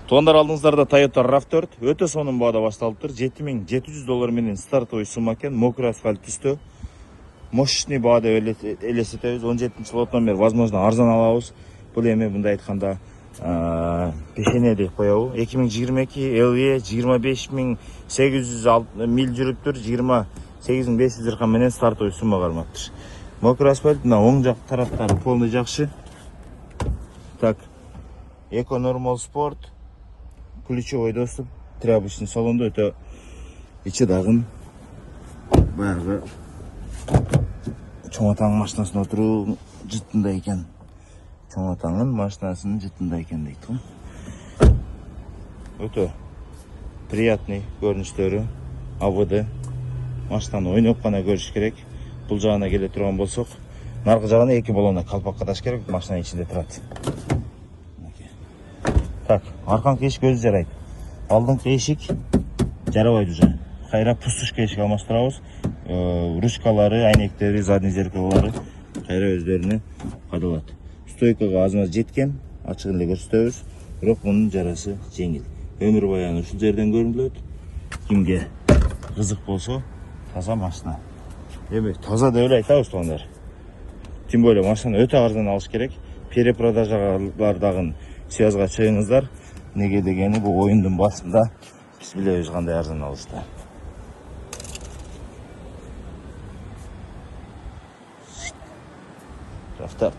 Туугандар, алдыңыздарда Toyota RAV4 өтө сонун баада башталыптыр. $7700 менен стартовый сумма экен. Мокрый асфальт түстө. Мощный баада элестетебиз. 17-жыл отон бери возможно арзан алабыз. Бул эми мындай айтканда пешене деп коебу. 2022 LE 25800 миль жүрүптүр. 28500 дирхам менен стартовый сумма кармаптыр. Мокрый асфальт мына оң жак тараптары полный жакшы. Так, Eco Normal Sport, ключевой доступ, тряпочный салонда өтө ичи дагы баягы чоң атаң машинасына отуруу жыттындай экен. Чоң атаңын машинасынын жыттындай экен дейт го. Өтө приятный көрүнүштөрү, АВД. Машинаны ойноп гана көрүш керек. Бул жагына келе турган болсок, наркы жагына 2 баллона калпак кадаш керек, машина ичинде турат. Так, арканкы эшик өзү жарайт. Алдыңкы эшик жарабайт уже. Кайра пустушка эшик алмаштырабыз. Ручкалары, айнектери, задний зеркалары кайра өздөрүнө кадалат. Стойкага азмаз жеткен, ачык эле көрсөтөбүз. Бирок мунун жарасы жеңил. Өмүр баяны ушул жерден көрүнүлөт. Кимге кызык болсо, таза машина. Эми таза деп эле айтабыз туугандар. Тем более машинаны өтө арзан алыш керек. Перепродажалардагы связга чыгыңыздар. Неге дегени бул оюндун башында биз билебиз кандай арзан алышты. Рафтарт.